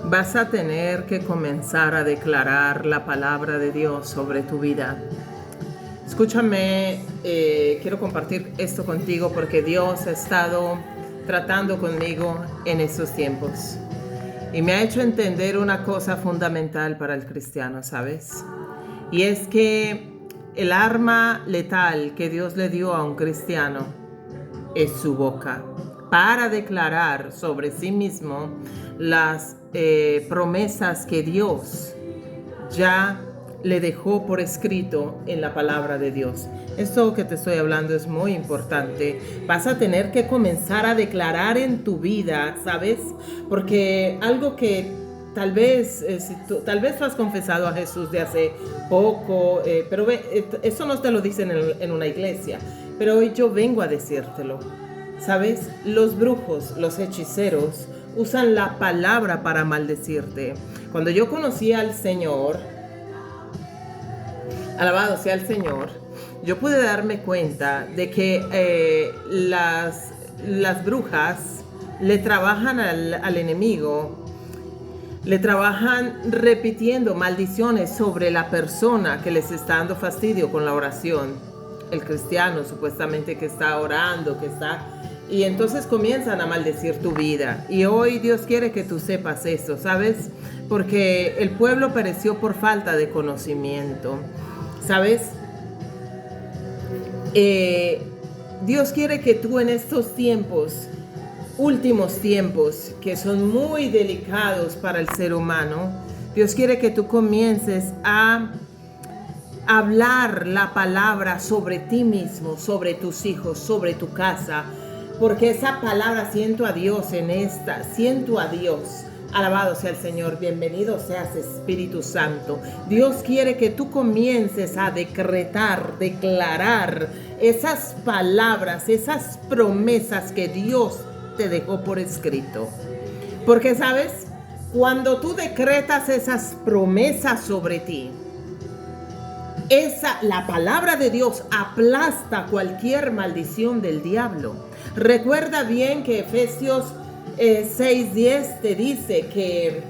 Vas a tener que comenzar a declarar la palabra de Dios sobre tu vida. Escúchame, quiero compartir esto contigo porque Dios ha estado tratando conmigo en estos tiempos. Y me ha hecho entender una cosa fundamental para el cristiano, ¿sabes? Y es que el arma letal que Dios le dio a un cristiano es su boca, para declarar sobre sí mismo las promesas que Dios ya le dejó por escrito en la palabra de Dios. Esto que te estoy hablando es muy importante. Vas a tener que comenzar a declarar en tu vida, ¿sabes? Porque algo que tal vez tú has confesado a Jesús de hace poco, pero eso no te lo dicen en una iglesia. Pero hoy yo vengo a decírtelo. ¿Sabes? Los brujos, los hechiceros, usan la palabra para maldecirte. Cuando yo conocí al Señor, alabado sea el Señor, yo pude darme cuenta de que las brujas le trabajan al enemigo, le trabajan repitiendo maldiciones sobre la persona que les está dando fastidio con la oración. El cristiano supuestamente que está orando, y entonces comienzan a maldecir tu vida. Y hoy Dios quiere que tú sepas eso, ¿sabes? Porque el pueblo pereció por falta de conocimiento, ¿sabes? Dios quiere que tú en estos tiempos, últimos tiempos, que son muy delicados para el ser humano, Dios quiere que tú comiences a hablar la palabra sobre ti mismo, sobre tus hijos, sobre tu casa, porque esa palabra siento a Dios siento a Dios. Alabado sea el Señor, bienvenido seas Espíritu Santo. Dios quiere que tú comiences a declarar esas palabras, esas promesas que Dios te dejó por escrito. Porque, ¿sabes? Cuando tú decretas esas promesas sobre ti, la palabra de Dios aplasta cualquier maldición del diablo. Recuerda bien que Efesios 6:10 te dice que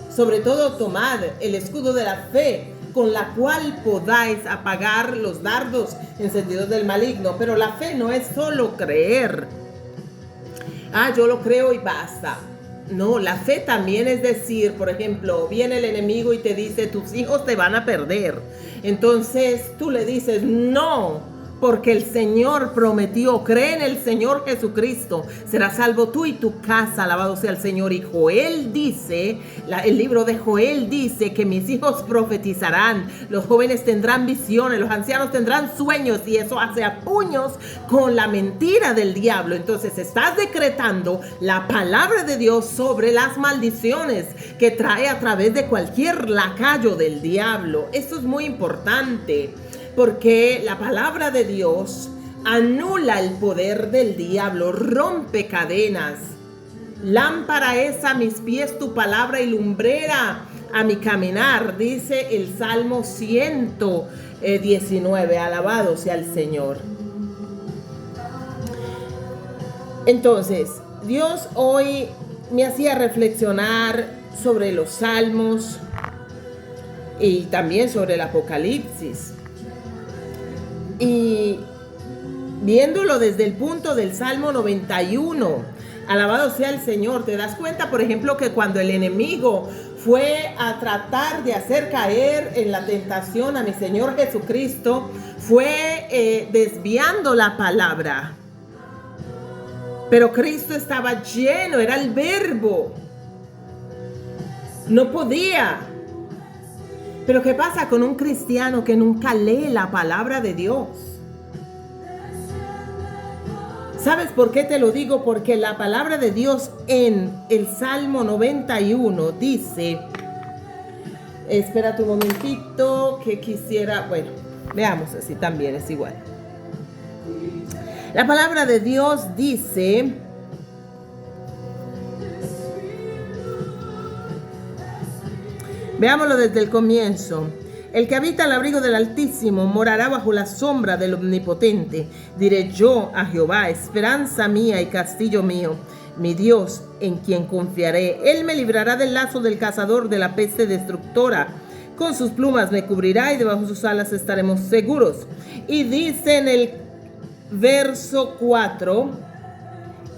sobre todo tomad el escudo de la fe, con la cual podáis apagar los dardos encendidos del maligno. Pero la fe no es solo creer. Yo lo creo y basta. No, la fe también es decir, por ejemplo, viene el enemigo y te dice, tus hijos te van a perder. Entonces tú le dices, no, porque el Señor prometió, cree en el Señor Jesucristo, serás salvo tú y tu casa, alabado sea el Señor. Y Joel dice, el libro de Joel dice que mis hijos profetizarán, los jóvenes tendrán visiones, los ancianos tendrán sueños, y eso hace a puños con la mentira del diablo. Entonces estás decretando la palabra de Dios sobre las maldiciones que trae a través de cualquier lacayo del diablo. Esto es muy importante, porque la palabra de Dios anula el poder del diablo, rompe cadenas. Lámpara es a mis pies tu palabra y lumbrera a mi caminar, dice el Salmo 119. Alabado sea el Señor. Entonces, Dios hoy me hacía reflexionar sobre los salmos y también sobre el Apocalipsis. Y viéndolo desde el punto del Salmo 91, alabado sea el Señor, te das cuenta, por ejemplo, que cuando el enemigo fue a tratar de hacer caer en la tentación a mi Señor Jesucristo, fue desviando la palabra. Pero Cristo estaba lleno, era el verbo. No podía. Pero ¿qué pasa con un cristiano que nunca lee la palabra de Dios? ¿Sabes por qué te lo digo? Porque la palabra de Dios en el Salmo 91 dice, espérate un momentito que quisiera, bueno, veamos si también es igual. La palabra de Dios dice, veámoslo desde el comienzo. El que habita al abrigo del Altísimo morará bajo la sombra del Omnipotente. Diré yo a Jehová, esperanza mía y castillo mío, mi Dios, en quien confiaré. Él me librará del lazo del cazador, de la peste destructora. Con sus plumas me cubrirá y debajo de sus alas estaremos seguros. Y dice en el verso 4,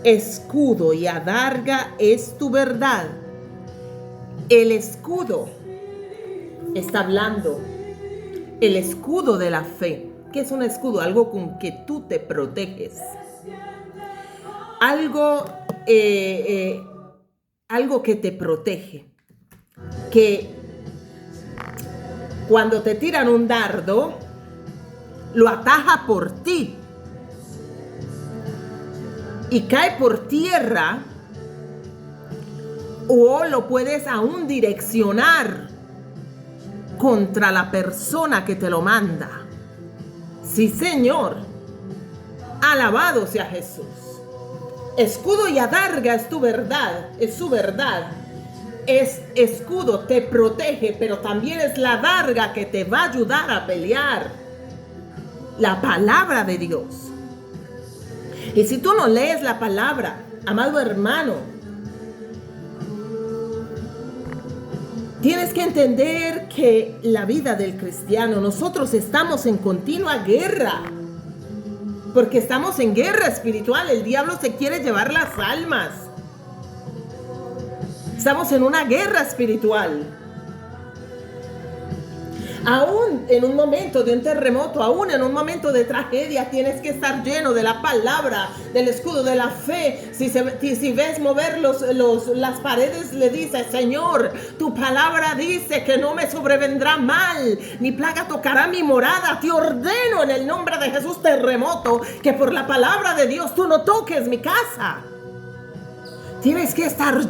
escudo y adarga es tu verdad. El escudo está hablando, el escudo de la fe. ¿Qué es un escudo? Algo con que tú te proteges. Algo que te protege. Que cuando te tiran un dardo, lo ataja por ti y cae por tierra, o lo puedes aún direccionar contra la persona que te lo manda. Sí, Señor. Alabado sea Jesús. Escudo y adarga es tu verdad, es su verdad. Es escudo, te protege, pero también es la adarga que te va a ayudar a pelear. La palabra de Dios. Y si tú no lees la palabra, amado hermano, tienes que entender que la vida del cristiano, nosotros estamos en continua guerra. Porque estamos en guerra espiritual. El diablo se quiere llevar las almas. Estamos en una guerra espiritual. Aún en un momento de un terremoto, aún en un momento de tragedia, tienes que estar lleno de la palabra, del escudo de la fe. Si ves mover las paredes, le dices: Señor, tu palabra dice que no me sobrevendrá mal, ni plaga tocará mi morada. Te ordeno en el nombre de Jesús, terremoto, que por la palabra de Dios tú no toques mi casa. Tienes que estar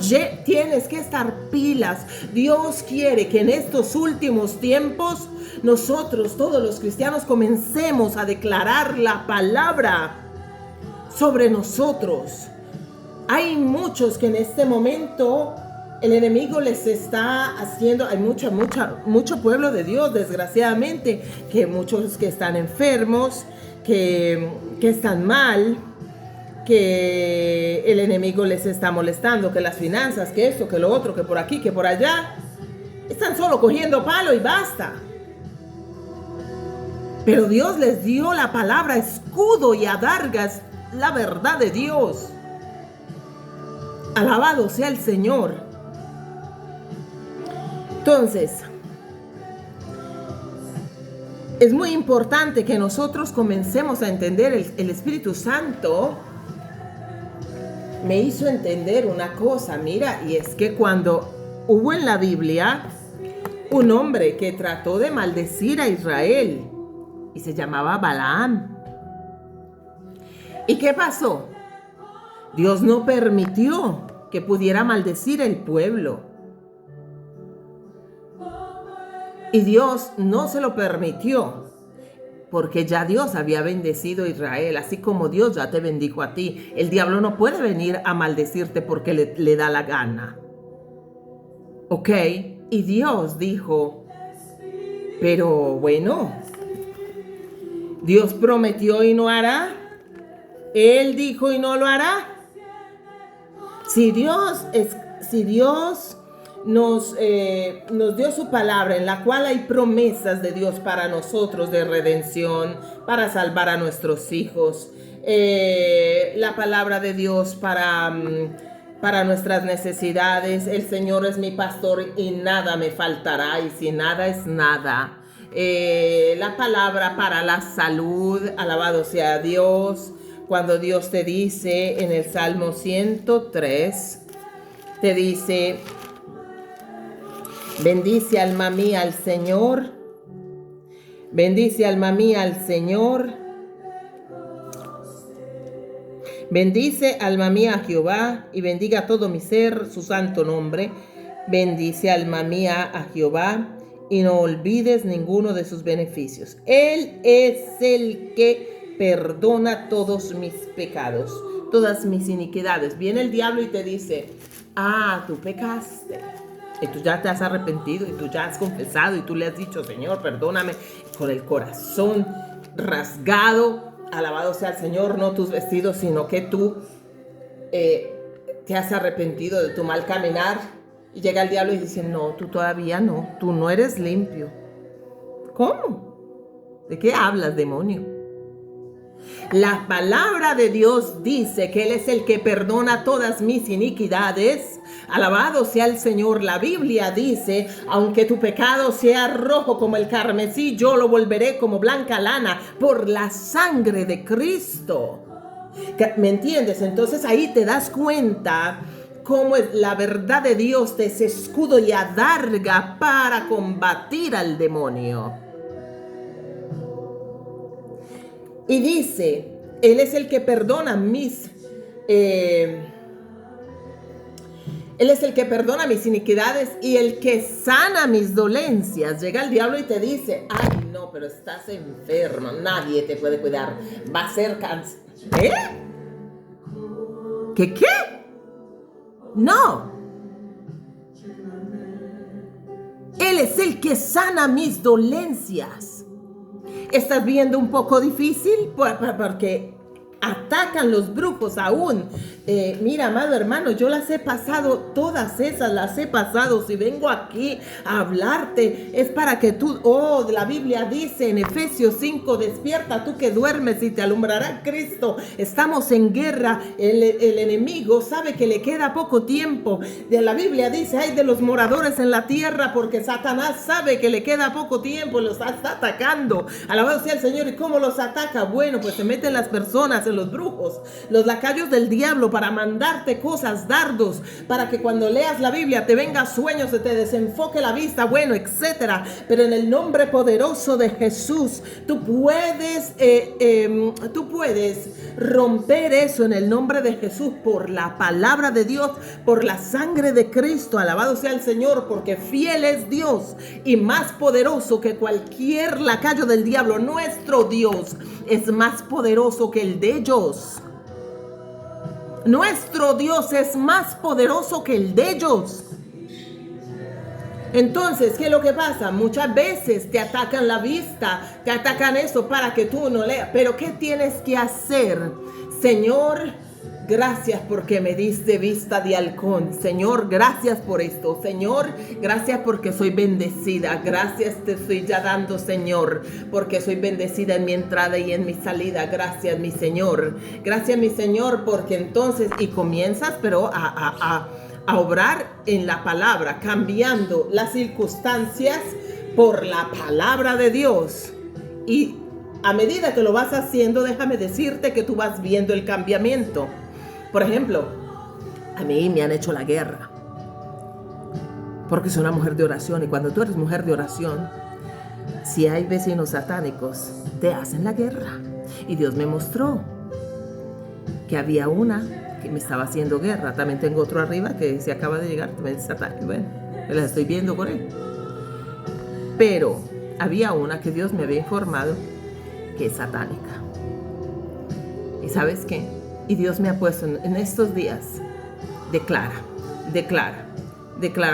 pilas. Dios quiere que en estos últimos tiempos nosotros, todos los cristianos, comencemos a declarar la palabra sobre nosotros. Hay muchos que en este momento el enemigo les está haciendo, hay mucho pueblo de Dios, desgraciadamente, que muchos que están enfermos, que están mal, que el enemigo les está molestando, que las finanzas, que esto, que lo otro, que por aquí, que por allá. Están solo cogiendo palo y basta. Pero Dios les dio la palabra escudo y adargas, la verdad de Dios. Alabado sea el Señor. Entonces, es muy importante que nosotros comencemos a entender. El Espíritu Santo me hizo entender una cosa, mira, y es que cuando hubo en la Biblia un hombre que trató de maldecir a Israel y se llamaba Balaam. ¿Y qué pasó? Dios no permitió que pudiera maldecir el pueblo. Y Dios no se lo permitió, porque ya Dios había bendecido a Israel, así como Dios ya te bendijo a ti. El diablo no puede venir a maldecirte porque le da la gana. ¿Ok? Y Dios dijo, pero bueno, Dios prometió y no hará. Él dijo y no lo hará. Si Dios nos dio su palabra, en la cual hay promesas de Dios para nosotros de redención, para salvar a nuestros hijos, la palabra de Dios para nuestras necesidades. El Señor es mi pastor y nada me faltará, y si nada es nada. La palabra para la salud, alabado sea Dios. Cuando Dios te dice en el Salmo 103, te dice: bendice alma mía al Señor, bendice alma mía al Señor, bendice alma mía a Jehová, y bendiga todo mi ser su santo nombre. Bendice alma mía a Jehová, y no olvides ninguno de sus beneficios. Él es el que perdona todos mis pecados, todas mis iniquidades. Viene el diablo y te dice: tú pecaste. Y tú ya te has arrepentido, y tú ya has confesado, y tú le has dicho: Señor, perdóname, con el corazón rasgado. Alabado sea el Señor, no tus vestidos, sino que tú ¿Te has arrepentido de tu mal caminar? Y llega el diablo y dice, no, tú todavía no, tú no eres limpio. ¿Cómo? ¿De qué hablas, demonio? La palabra de Dios dice que Él es el que perdona todas mis iniquidades. Alabado sea el Señor. La Biblia dice, aunque tu pecado sea rojo como el carmesí, yo lo volveré como blanca lana por la sangre de Cristo. ¿Me entiendes? Entonces ahí te das cuenta cómo la verdad de Dios te es escudo y adarga para combatir al demonio. Y dice, Él es el que perdona mis iniquidades y el que sana mis dolencias. Llega el diablo y te dice, ay no, pero estás enfermo, nadie te puede cuidar, va a ser cáncer. ¿Eh? ¿Qué? No. Él es el que sana mis dolencias. ¿Estás viendo un poco difícil? Porque atacan los brujos aún. Mira, amado hermano, yo las he pasado, todas esas las he pasado. Si vengo aquí a hablarte, es para que tú, la Biblia dice en Efesios 5, despierta tú que duermes y te alumbrará Cristo. Estamos en guerra, el enemigo sabe que le queda poco tiempo. La Biblia dice, ay de los moradores en la tierra, porque Satanás sabe que le queda poco tiempo, los está atacando. Alabado sea el Señor. ¿Y cómo los ataca? Bueno, pues se meten las personas, en los brujos, los lacayos del diablo, para mandarte cosas, dardos, para que cuando leas la Biblia te venga sueños, se te desenfoque la vista, bueno, etcétera. Pero en el nombre poderoso de Jesús, tú puedes romper eso en el nombre de Jesús, por la palabra de Dios, por la sangre de Cristo. Alabado sea el Señor, porque fiel es Dios y más poderoso que cualquier lacayo del diablo. Nuestro Dios es más poderoso que el de ellos. Nuestro Dios es más poderoso que el de ellos. Entonces, ¿qué es lo que pasa? Muchas veces te atacan la vista, te atacan eso para que tú no leas. Pero ¿qué tienes que hacer? Señor, gracias porque me diste vista de halcón. Señor, gracias por esto. Señor, gracias porque soy bendecida. Gracias te estoy ya dando, Señor, porque soy bendecida en mi entrada y en mi salida. Gracias, mi Señor. Gracias, mi Señor, porque entonces, y comienzas, pero a obrar en la palabra, cambiando las circunstancias por la palabra de Dios. Y a medida que lo vas haciendo, déjame decirte que tú vas viendo el cambiamiento. Por ejemplo, a mí me han hecho la guerra porque soy una mujer de oración, y cuando tú eres mujer de oración, si hay vecinos satánicos, te hacen la guerra. Y Dios me mostró que había una que me estaba haciendo guerra. También tengo otro arriba que se acaba de llegar, también es satánico. Bueno, me la estoy viendo con él. Pero había una que Dios me había informado que es satánica. ¿Y sabes qué? Y Dios me ha puesto en estos días, declara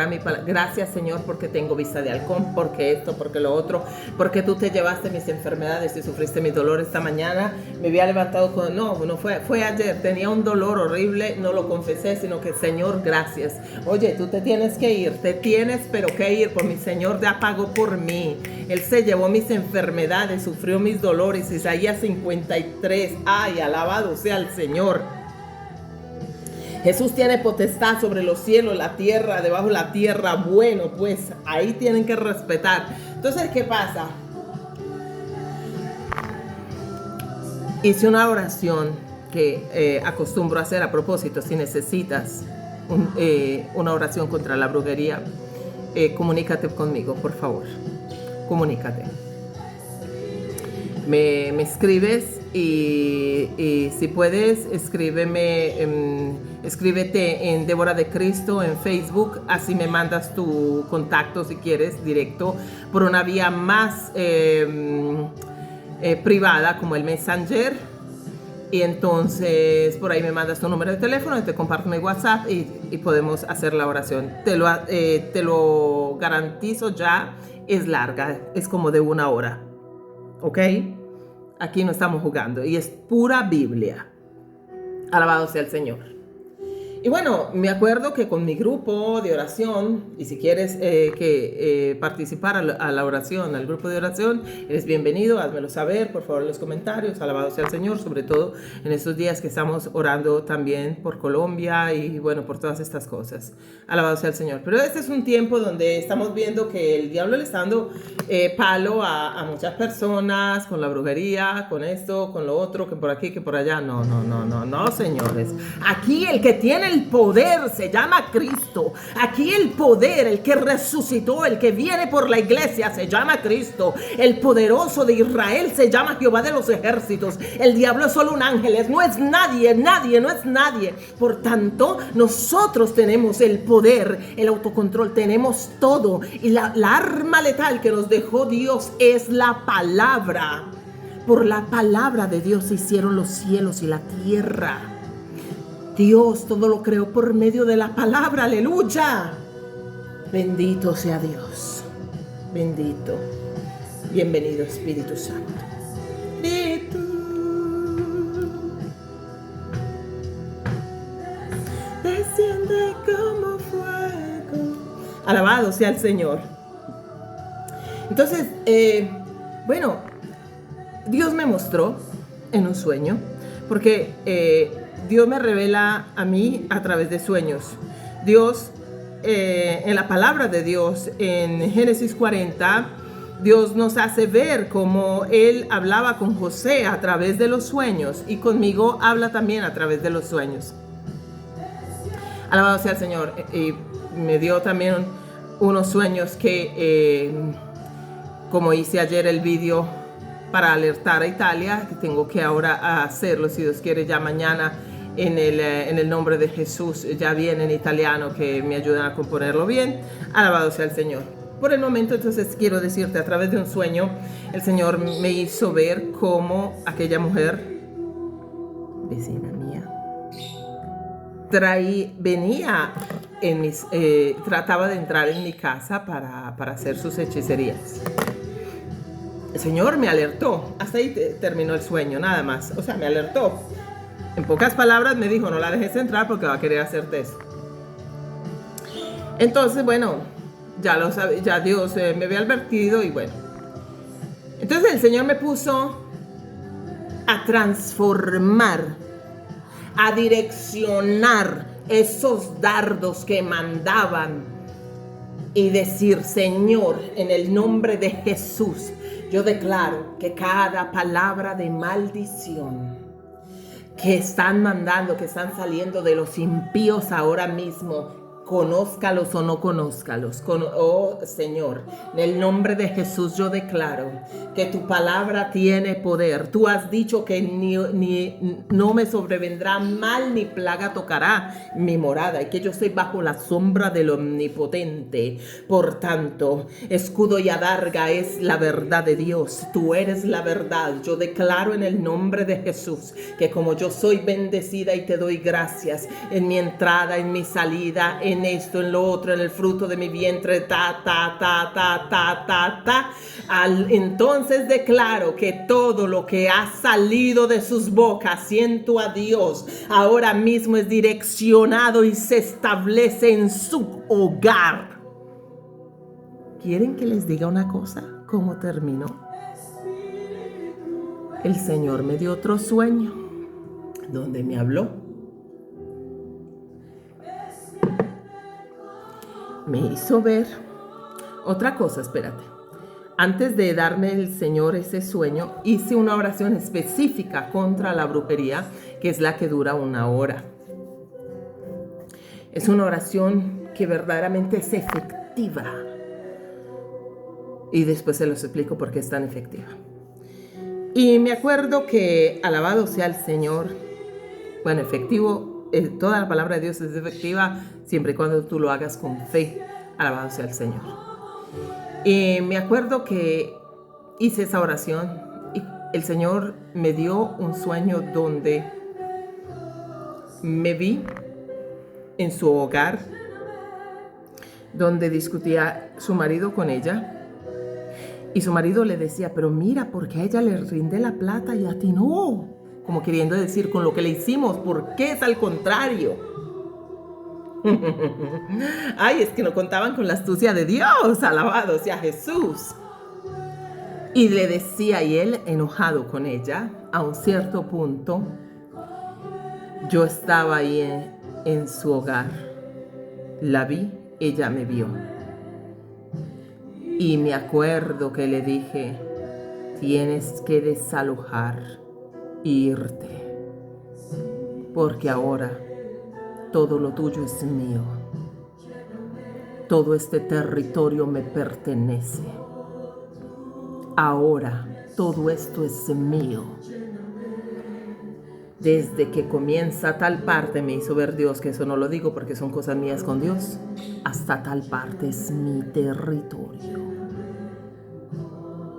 mi palabra. Gracias, Señor, porque tengo vista de halcón, porque esto, porque lo otro, porque tú te llevaste mis enfermedades y sufriste mis dolores. Esta mañana me había levantado con, no fue ayer, tenía un dolor horrible, no lo confesé, sino que, Señor, gracias. Oye, tú te tienes que ir, pero que ir, por mi Señor ya pagó por mí. Él se llevó mis enfermedades, sufrió mis dolores. Isaías 53, ay, alabado sea el Señor. Jesús tiene potestad sobre los cielos, la tierra, debajo de la tierra. Bueno, pues ahí tienen que respetar. Entonces, ¿qué pasa? Hice una oración que acostumbro a hacer a propósito. Si necesitas una oración contra la brujería, comunícate conmigo, por favor. Comunícate. Me escribes y si puedes, escríbete en Débora de Cristo en Facebook, así me mandas tu contacto si quieres directo por una vía más privada como el Messenger, y entonces por ahí me mandas tu número de teléfono y te comparto mi WhatsApp y podemos hacer la oración. Te lo garantizo, ya es larga, es como de 1 hora, ¿ok? Aquí no estamos jugando y es pura Biblia. Alabado sea el Señor. Y bueno, me acuerdo que con mi grupo de oración, y si quieres participar a la oración, al grupo de oración, eres bienvenido, házmelo saber, por favor, en los comentarios. Alabado sea el Señor, sobre todo en estos días que estamos orando también por Colombia y bueno, por todas estas cosas. Alabado sea el Señor. Pero este es un tiempo donde estamos viendo que el diablo le está dando palo a muchas personas con la brujería, con esto, con lo otro, que por aquí, que por allá. No, señores. Aquí el que tiene el poder se llama Cristo. Aquí el poder, el que resucitó, el que viene por la iglesia se llama Cristo. El poderoso de Israel se llama Jehová de los ejércitos. El diablo es solo un ángel, no es nadie, no es nadie. Por tanto, nosotros tenemos el poder, el autocontrol, tenemos todo. Y la arma letal que nos dejó Dios es la palabra. Por la palabra de Dios se hicieron los cielos y la tierra. Dios todo lo creó por medio de la palabra, aleluya. Bendito sea Dios, bendito. Bienvenido Espíritu Santo. Espíritu, desciende como fuego. Alabado sea el Señor. Entonces, bueno, Dios me mostró en un sueño, porque Dios me revela a mí a través de sueños. Dios, en la palabra de Dios, en Génesis 40, Dios nos hace ver cómo Él hablaba con José a través de los sueños, y conmigo habla también a través de los sueños. Alabado sea el Señor. Y me dio también unos sueños que, como hice ayer el vídeo para alertar a Italia, que tengo que ahora hacerlo, si Dios quiere, ya mañana en el nombre de Jesús, ya viene en italiano, que me ayudan a componerlo bien. Alabado sea el Señor. Por el momento, entonces, quiero decirte, a través de un sueño, el Señor me hizo ver cómo aquella mujer, vecina mía, venía trataba de entrar en mi casa para hacer sus hechicerías. El Señor me alertó. Hasta ahí terminó el sueño, nada más. O sea, me alertó. En pocas palabras me dijo, no la dejes entrar porque va a querer hacerte eso. Entonces, bueno, ya lo sabe, ya Dios me había advertido y bueno. Entonces el Señor me puso a transformar, a direccionar esos dardos que mandaban y decir, Señor, en el nombre de Jesús, yo declaro que cada palabra de maldición que están mandando, que están saliendo de los impíos ahora mismo, conózcalos o no conózcalos, oh Señor, en el nombre de Jesús yo declaro que tu palabra tiene poder. Tú has dicho que no me sobrevendrá mal ni plaga tocará mi morada, y que yo estoy bajo la sombra del Omnipotente. Por tanto, escudo y adarga es la verdad de Dios. Tú eres la verdad. Yo declaro en el nombre de Jesús que como yo soy bendecida y te doy gracias en mi entrada, en mi salida, en esto, en lo otro, en el fruto de mi vientre, entonces declaro que todo lo que ha salido de sus bocas, siento a Dios, ahora mismo es direccionado y se establece en su hogar. ¿Quieren que les diga una cosa? ¿Cómo terminó? El Señor me dio otro sueño donde me habló. Me hizo ver otra cosa, espérate. Antes de darme el Señor ese sueño, hice una oración específica contra la brujería, que es la que dura 1 hora. Es una oración que verdaderamente es efectiva. Y después se los explico por qué es tan efectiva. Y me acuerdo que, alabado sea el Señor, bueno, efectivo, toda la palabra de Dios es efectiva siempre y cuando tú lo hagas con fe. Alabado sea el Señor. Y me acuerdo que hice esa oración y el Señor me dio un sueño donde me vi en su hogar, donde discutía su marido con ella. Y su marido le decía, pero mira, porque a ella le rinde la plata y a ti no. Como queriendo decir, con lo que le hicimos, ¿por qué es al contrario? Ay, es que no contaban con la astucia de Dios, alabado sea Jesús. Y le decía, y él enojado con ella, a un cierto punto, yo estaba ahí en su hogar, la vi, ella me vio. Y me acuerdo que le dije, tienes que desalojar e irte, porque ahora todo lo tuyo es mío. Todo este territorio me pertenece. Ahora todo esto es mío. Desde que comienza tal parte me hizo ver Dios, que eso no lo digo porque son cosas mías con Dios, hasta tal parte es mi territorio.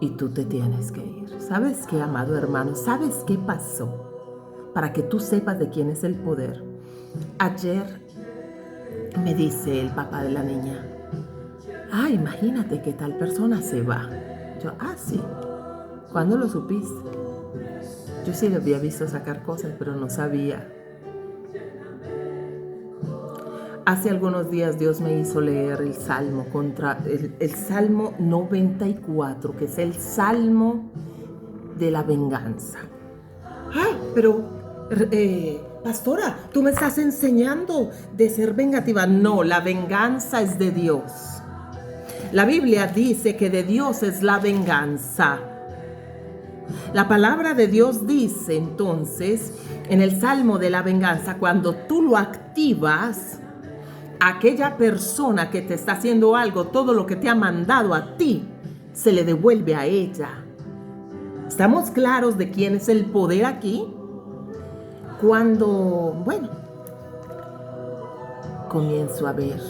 Y tú te tienes que ir. ¿Sabes qué, amado hermano? ¿Sabes qué pasó? Para que tú sepas de quién es el poder. Ayer me dice el papá de la niña, imagínate que tal persona se va. Yo, sí. ¿Cuándo lo supiste? Yo sí le había visto sacar cosas, pero no sabía. Hace algunos días Dios me hizo leer el Salmo el Salmo 94, que es el Salmo de la venganza. Pero pastora, tú me estás enseñando de ser vengativa. No, la venganza es de Dios. La Biblia dice que de Dios es la venganza. La palabra de Dios dice entonces en el Salmo de la venganza, cuando tú lo activas, aquella persona que te está haciendo algo, todo lo que te ha mandado a ti, se le devuelve a ella. ¿Estamos claros de quién es el poder aquí? Cuando, comienzo a ver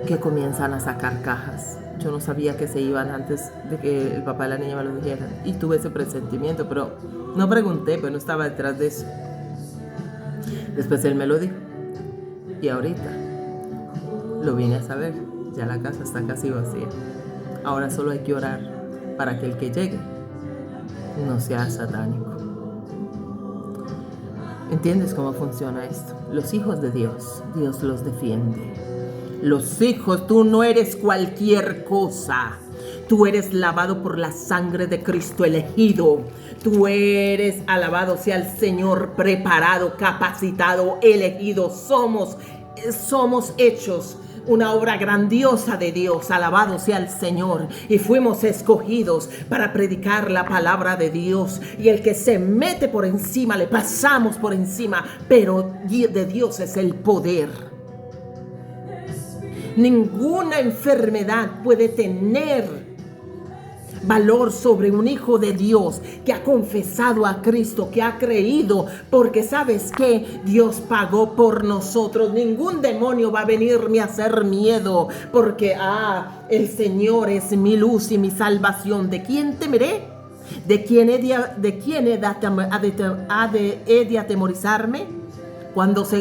que comienzan a sacar cajas. Yo no sabía que se iban antes de que el papá de la niña me lo dijera. Y tuve ese presentimiento, pero no pregunté, pues no estaba detrás de eso. Después él me lo dijo. Y ahorita lo vine a saber. Ya la casa está casi vacía. Ahora solo hay que orar para que el que llegue no sea satánico. ¿Entiendes cómo funciona esto? Los hijos de Dios, Dios los defiende. Los hijos, tú no eres cualquier cosa. Tú eres lavado por la sangre de Cristo, elegido. Tú eres, alabado sea el Señor, preparado, capacitado, elegido. Somos hechos una obra grandiosa de Dios, alabado sea el Señor, y fuimos escogidos para predicar la palabra de Dios. Y el que se mete por encima, le pasamos por encima, pero de Dios es el poder. Ninguna enfermedad puede tener valor sobre un hijo de Dios que ha confesado a Cristo, que ha creído, porque ¿sabes qué? Dios pagó por nosotros. Ningún demonio va a venirme a hacer miedo, porque el Señor es mi luz y mi salvación. ¿De quién temeré? ¿De quién he de atemorizarme?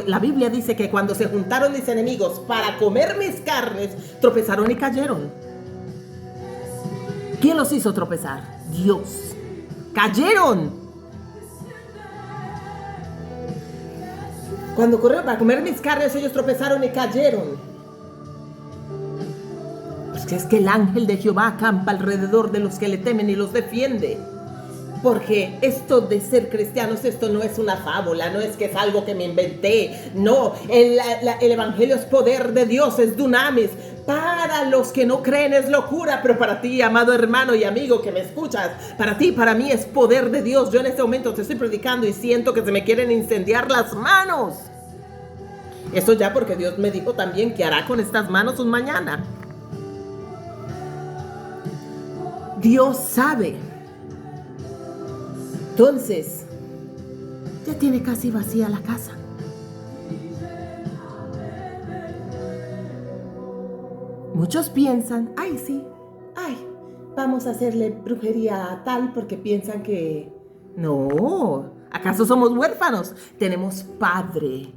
La Biblia dice que cuando se juntaron mis enemigos para comer mis carnes, tropezaron y cayeron. ¿Quién los hizo tropezar? Dios. Cayeron. Cuando corrieron para comer mis carnes, ellos tropezaron y cayeron. Pues es que el ángel de Jehová acampa alrededor de los que le temen y los defiende. Porque esto de ser cristianos, esto no es una fábula, no es que es algo que me inventé. No, el evangelio es poder de Dios, es dunamis. Para los que no creen es locura, pero para ti, amado hermano y amigo que me escuchas, para ti, para mí es poder de Dios. Yo en este momento te estoy predicando y siento que se me quieren incendiar las manos. Eso ya porque Dios me dijo también que hará con estas manos un mañana. Dios sabe. Entonces, ya tiene casi vacía la casa. Muchos piensan, vamos a hacerle brujería a tal porque piensan que... No, ¿acaso somos huérfanos? Tenemos Padre,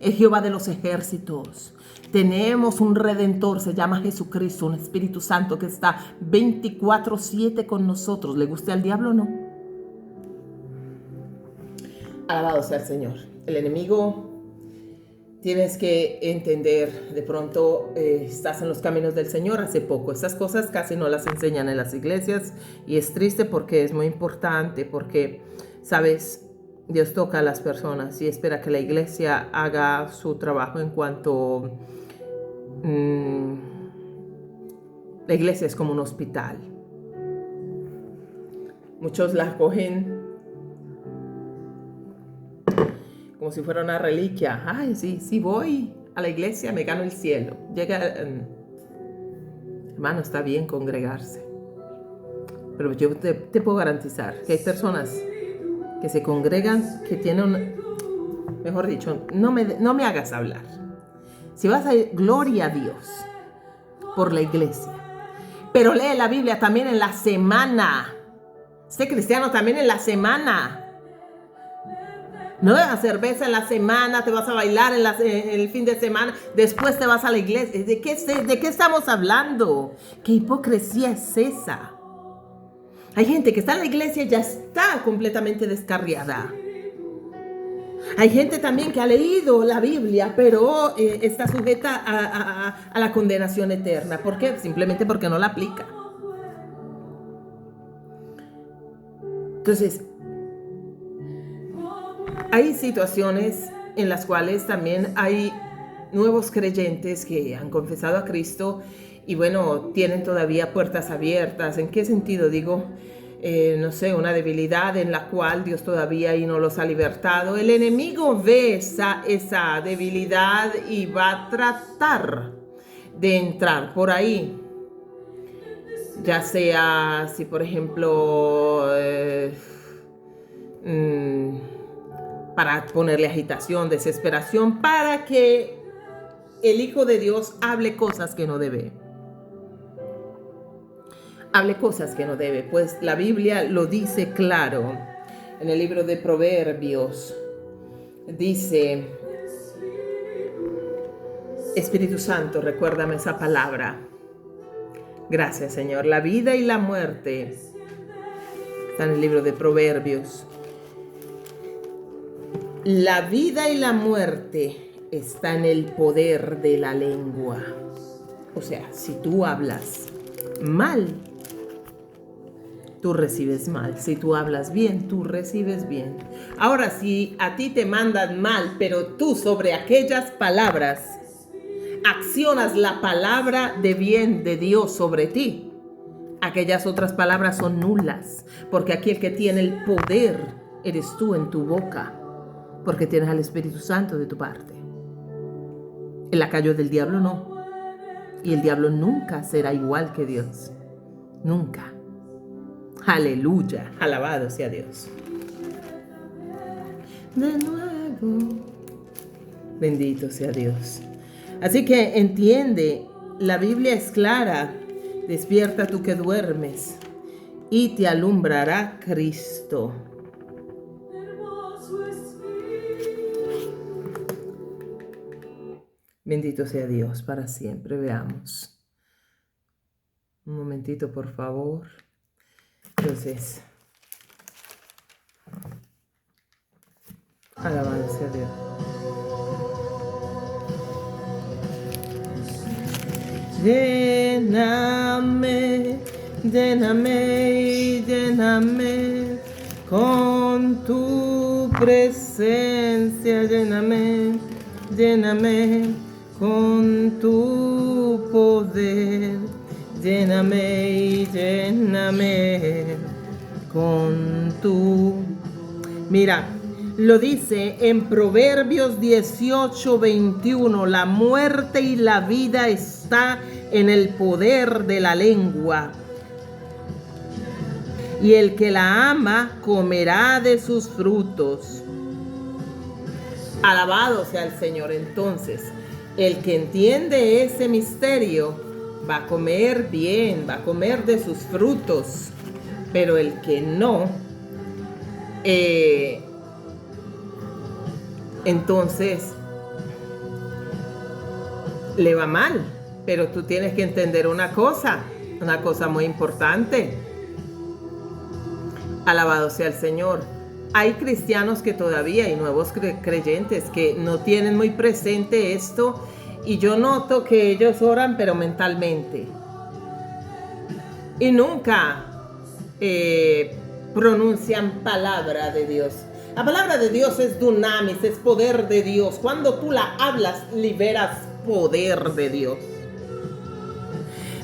es Jehová de los ejércitos. Tenemos un Redentor, se llama Jesucristo, un Espíritu Santo que está 24/7 con nosotros. ¿Le guste al diablo o no? Alabado sea el Señor. El enemigo tienes que entender, de pronto estás en los caminos del Señor hace poco. Estas cosas casi no las enseñan en las iglesias y es triste porque es muy importante, porque, ¿sabes? Dios toca a las personas y espera que la iglesia haga su trabajo en cuanto la iglesia es como un hospital. Muchos la cogen como si fuera una reliquia. Ay, sí, voy a la iglesia, me gano el cielo. Hermano, está bien congregarse, pero yo te puedo garantizar que hay personas que se congregan, que tienen, mejor dicho, no me hagas hablar. Si vas a ir, gloria a Dios por la iglesia, pero lee la Biblia también en la semana. Sé cristiano también en la semana. No bebas cerveza en la semana, te vas a bailar en el fin de semana, después te vas a la iglesia. ¿De qué estamos hablando? ¿Qué hipocresía es esa? Hay gente que está en la iglesia y ya está completamente descarriada. Hay gente también que ha leído la Biblia, pero está sujeta a la condenación eterna. ¿Por qué? Simplemente porque no la aplica. Entonces, hay situaciones en las cuales también hay nuevos creyentes que han confesado a Cristo y bueno, tienen todavía puertas abiertas. ¿En qué sentido? Digo, no sé, una debilidad en la cual Dios todavía ahí no los ha libertado. El enemigo ve esa debilidad y va a tratar de entrar por ahí. Ya sea, si por ejemplo, para ponerle agitación, desesperación, para que el Hijo de Dios hable cosas que no debe. Hable cosas que no debe, pues la Biblia lo dice claro. En el libro de Proverbios dice, Espíritu Santo, recuérdame esa palabra. Gracias, Señor. La vida y la muerte está en el libro de Proverbios. La vida y la muerte está en el poder de la lengua. O sea, si tú hablas mal, tú recibes mal. Si tú hablas bien, tú recibes bien. Ahora, si a ti te mandan mal, pero tú sobre aquellas palabras accionas la palabra de bien de Dios sobre ti, aquellas otras palabras son nulas, porque aquí el que tiene el poder eres tú en tu boca, porque tienes al Espíritu Santo de tu parte. El lacayo del diablo no. Y el diablo nunca será igual que Dios. Nunca. Aleluya. Alabado sea Dios. De nuevo. Bendito sea Dios. Así que entiende, la Biblia es clara. Despierta tú que duermes y te alumbrará Cristo. Bendito sea Dios para siempre. Veamos. Un momentito, por favor. Entonces, alabado sea Dios. Lléname, lléname, lléname con tu presencia. Lléname, lléname con tu poder, lléname y lléname con tu... Mira, lo dice en Proverbios 18:21, la muerte y la vida está en el poder de la lengua, y el que la ama comerá de sus frutos. Alabado sea el Señor. Entonces, el que entiende ese misterio va a comer bien, va a comer de sus frutos, pero el que no, entonces le va mal. Pero tú tienes que entender una cosa muy importante. Alabado sea el Señor. hay cristianos que todavía, y nuevos creyentes que no tienen muy presente esto, y yo noto que ellos oran pero mentalmente y nunca pronuncian palabra de Dios. La palabra de Dios es dunamis, es poder de Dios. Cuando tú la hablas, liberas poder de Dios.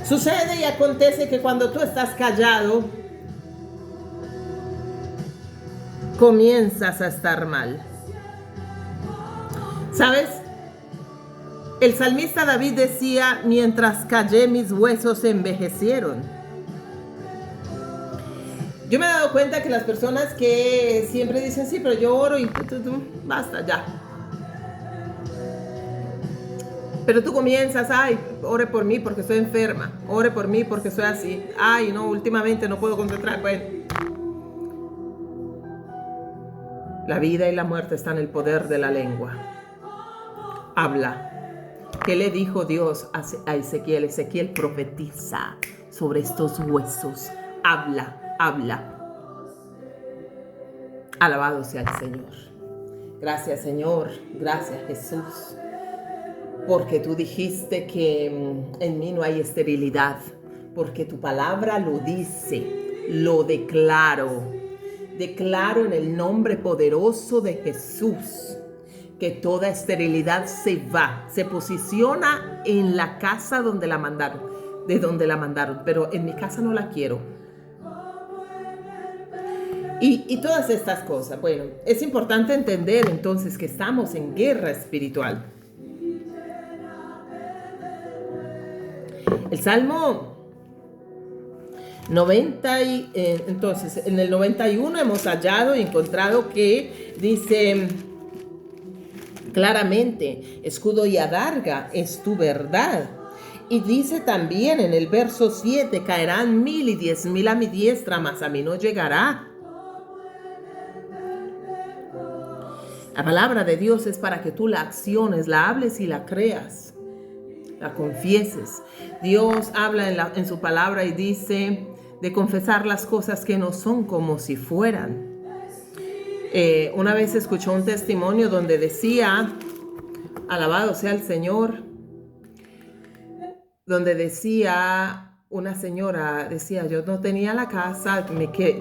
Sucede y acontece que cuando tú estás callado, comienzas a estar mal. ¿Sabes? El salmista David decía, mientras callé mis huesos se envejecieron. Yo me he dado cuenta que las personas que siempre dicen, sí, pero yo oro y basta, ya. Pero tú comienzas, ay, ore por mí porque estoy enferma, ore por mí porque soy así, ay, no, últimamente no puedo concentrar. Bueno, la vida y la muerte están en el poder de la lengua. Habla. ¿Qué le dijo Dios a Ezequiel? Ezequiel profetiza sobre estos huesos. Habla. Habla. Alabado sea el Señor. Gracias, Señor. Gracias, Jesús. Porque tú dijiste que en mí no hay esterilidad. Porque tu palabra lo dice. Lo declaro. Declaro en el nombre poderoso de Jesús que toda esterilidad se va. Se posiciona en la casa donde la mandaron. De donde la mandaron. Pero en mi casa no la quiero. Y todas estas cosas. Bueno, es importante entender entonces que estamos en guerra espiritual. El Salmo 90, entonces en el 91 hemos hallado y encontrado que dice claramente, escudo y adarga es tu verdad. Y dice también en el verso 7, caerán 1000 y 10,000 a mi diestra, mas a mí no llegará. La palabra de Dios es para que tú la acciones, la hables y la creas, la confieses. Dios habla en su palabra y dice de confesar las cosas que no son como si fueran. Una vez escuchó un testimonio donde decía, alabado sea el Señor, donde decía, una señora decía, yo no tenía la casa,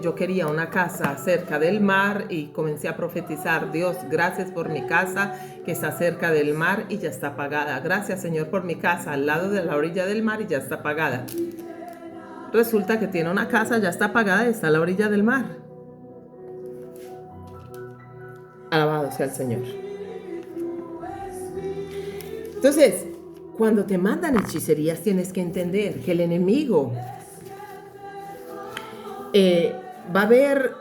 yo quería una casa cerca del mar y comencé a profetizar, Dios, gracias por mi casa que está cerca del mar y ya está pagada. Gracias, Señor, por mi casa al lado de la orilla del mar y ya está pagada. Resulta que tiene una casa, ya está pagada y está a la orilla del mar. Alabado sea el Señor. Entonces, cuando te mandan hechicerías, tienes que entender que el enemigo va a ver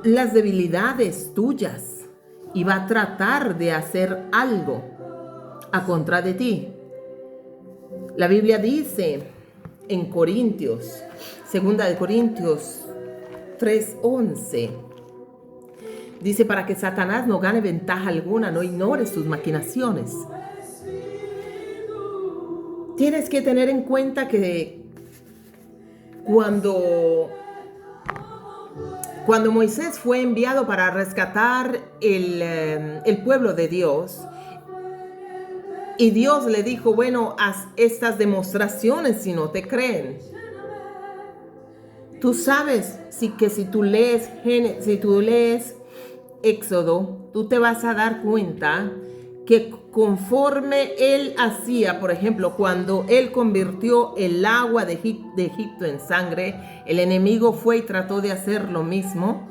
las debilidades tuyas y va a tratar de hacer algo a contra de ti. La Biblia dice en Corintios, 2 de Corintios 3:11, dice, para que Satanás no gane ventaja alguna, no ignores sus maquinaciones. Tienes que tener en cuenta que cuando Moisés fue enviado para rescatar el pueblo de Dios, y Dios le dijo, bueno, haz estas demostraciones si no te creen. Tú sabes si tú lees Éxodo, tú te vas a dar cuenta que conforme él hacía, por ejemplo, cuando él convirtió el agua de Egipto en sangre, el enemigo fue y trató de hacer lo mismo.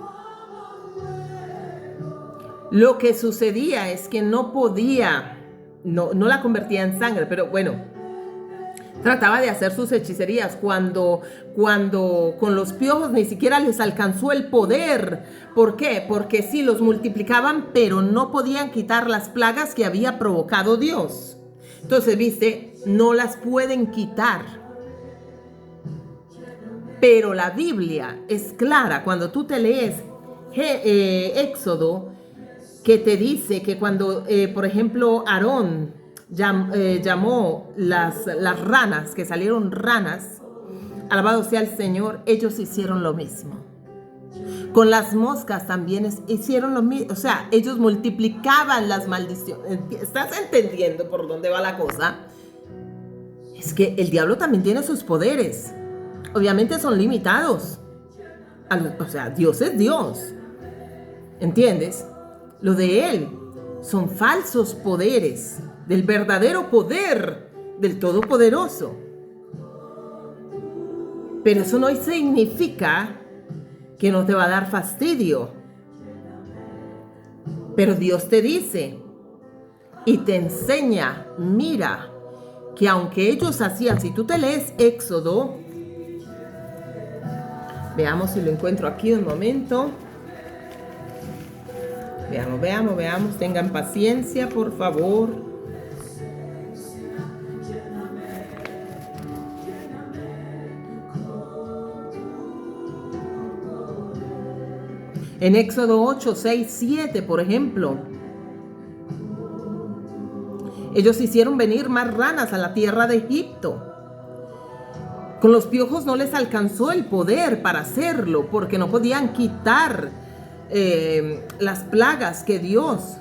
Lo que sucedía es que no podía, no la convertía en sangre, pero bueno, trataba de hacer sus hechicerías cuando con los piojos ni siquiera les alcanzó el poder. ¿Por qué? Porque sí, los multiplicaban, pero no podían quitar las plagas que había provocado Dios. Entonces, viste, no las pueden quitar. Pero la Biblia es clara cuando tú te lees Éxodo, que te dice que cuando, por ejemplo, Aarón llamó las ranas, que salieron ranas, alabado sea el Señor, ellos hicieron lo mismo. Con las moscas también hicieron lo mismo. O sea, ellos multiplicaban las maldiciones. ¿Estás entendiendo por dónde va la cosa? Es que el diablo también tiene sus poderes. Obviamente son limitados. O sea, Dios es Dios. ¿Entiendes? Lo de él son falsos poderes del verdadero poder del Todopoderoso. Pero eso no significa que no te va a dar fastidio. Pero Dios te dice y te enseña, mira, que aunque ellos hacían, si tú te lees Éxodo, veamos si lo encuentro aquí un momento. Veamos, tengan paciencia, por favor. En Éxodo 8, 6, 7, por ejemplo, ellos hicieron venir más ranas a la tierra de Egipto. Con los piojos no les alcanzó el poder para hacerlo, porque no podían quitar las plagas que Dios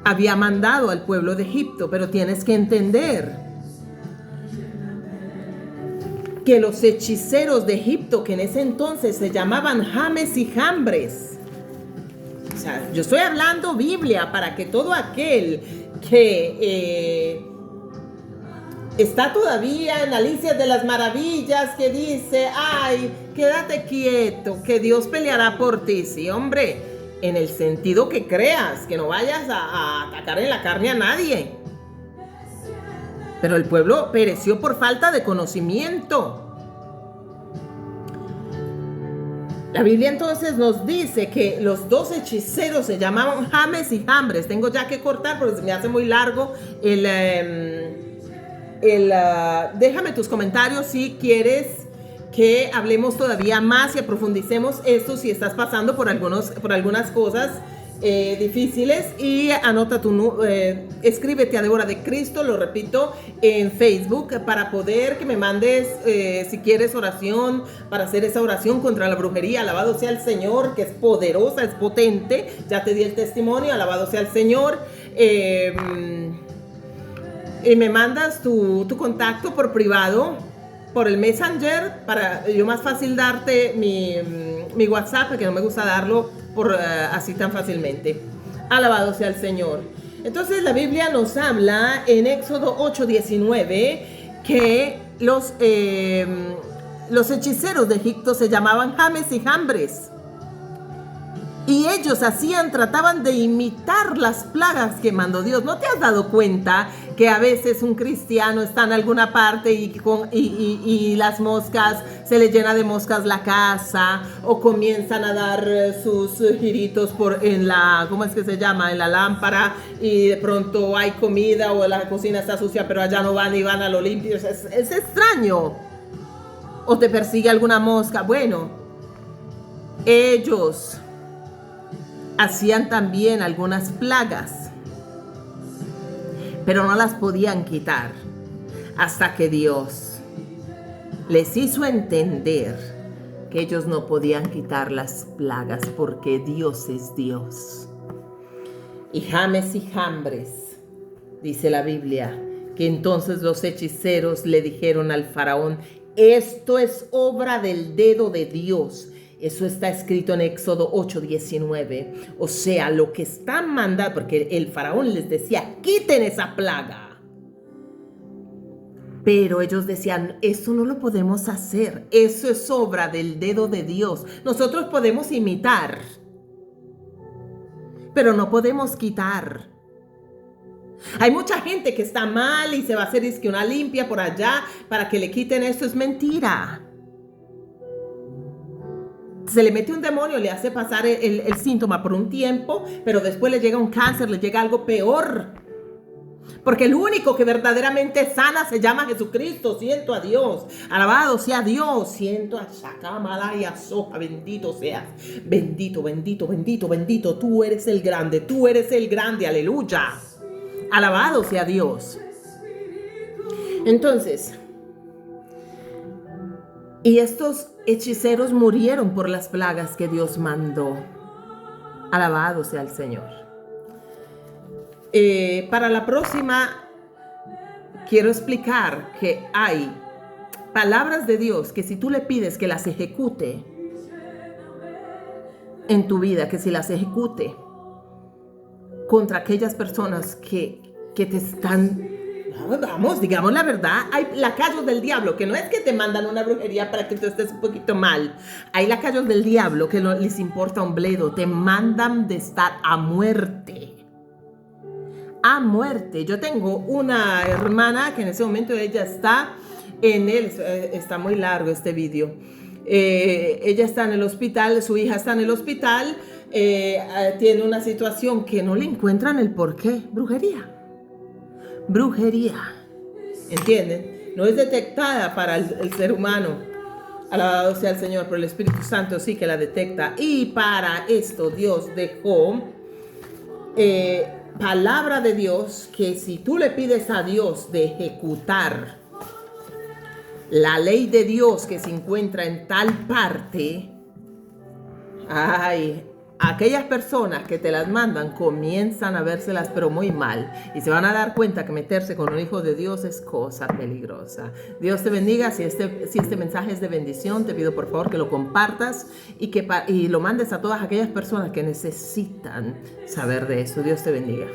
había mandado al pueblo de Egipto. Pero tienes que entender que los hechiceros de Egipto, que en ese entonces se llamaban James y Jambres, o sea, yo estoy hablando Biblia para que todo aquel que está todavía en Alicia de las Maravillas, que dice, ay, quédate quieto, que Dios peleará por ti. Sí, hombre, en el sentido que creas, que no vayas a atacar en la carne a nadie. Pero el pueblo pereció por falta de conocimiento. La Biblia entonces nos dice que los dos hechiceros se llamaban James y Jambres. Tengo ya que cortar porque se me hace muy largo déjame tus comentarios si quieres que hablemos todavía más y profundicemos esto, si estás pasando por algunas cosas difíciles, y anota escríbete a Débora de Cristo, lo repito, en Facebook, para poder que me mandes si quieres oración, para hacer esa oración contra la brujería. Alabado sea el Señor, que es poderosa, es potente. Ya te di el testimonio, alabado sea el Señor. Y me mandas tu contacto por privado, por el Messenger, para yo más fácil darte mi WhatsApp, porque no me gusta darlo así tan fácilmente. Alabado sea el Señor. Entonces la Biblia nos habla en Éxodo 8:19 que los hechiceros de Egipto se llamaban James y Jambres. Y ellos trataban de imitar las plagas que mandó Dios. ¿No te has dado cuenta que a veces un cristiano está en alguna parte y las moscas, se le llena de moscas la casa, o comienzan a dar sus giritos ¿cómo es que se llama? En la lámpara, y de pronto hay comida o la cocina está sucia, pero allá no van y van a lo limpio? Es extraño. O te persigue alguna mosca. Bueno, ellos hacían también algunas plagas, pero no las podían quitar hasta que Dios les hizo entender que ellos no podían quitar las plagas, porque Dios es Dios. Y James y Jambres, dice la Biblia, que entonces los hechiceros le dijeron al faraón: esto es obra del dedo de Dios. Eso está escrito en Éxodo 8:19. O sea, lo que están mandando, porque el faraón les decía: quiten esa plaga. Pero ellos decían: eso no lo podemos hacer. Eso es obra del dedo de Dios. Nosotros podemos imitar, pero no podemos quitar. Hay mucha gente que está mal y se va a hacer una limpia por allá para que le quiten esto. Es mentira. Se le mete un demonio, le hace pasar el síntoma por un tiempo, pero después le llega un cáncer, le llega algo peor. Porque el único que verdaderamente sana se llama Jesucristo. Siento a Dios. Alabado sea Dios. Siento a Shakamalaya Soja. Bendito seas. Bendito, bendito, bendito, bendito. Tú eres el grande. Tú eres el grande. Aleluya. Alabado sea Dios. Entonces, Y estos hechiceros murieron por las plagas que Dios mandó. Alabado sea el Señor. Para la próxima, quiero explicar que hay palabras de Dios que si tú le pides que las ejecute en tu vida, que si las ejecute contra aquellas personas que te están, vamos, digamos la verdad, hay lacayos del diablo, que no es que te mandan una brujería para que tú estés un poquito mal. Hay lacayos del diablo que no les importa un bledo, te mandan de estar a muerte. A muerte. Yo tengo una hermana que en ese momento ella está está muy largo este video. Ella está en el hospital, su hija está en el hospital, tiene una situación que no le encuentran el porqué. Brujería, ¿entienden? No es detectada para el ser humano. Alabado sea el Señor, pero el Espíritu Santo sí que la detecta. Y para esto Dios dejó palabra de Dios, que si tú le pides a Dios de ejecutar la ley de Dios que se encuentra en tal parte, ay, aquellas personas que te las mandan comienzan a vérselas pero muy mal y se van a dar cuenta que meterse con un hijo de Dios es cosa peligrosa. Dios te bendiga. Si este mensaje es de bendición, te pido por favor que lo compartas y lo mandes a todas aquellas personas que necesitan saber de eso. Dios te bendiga.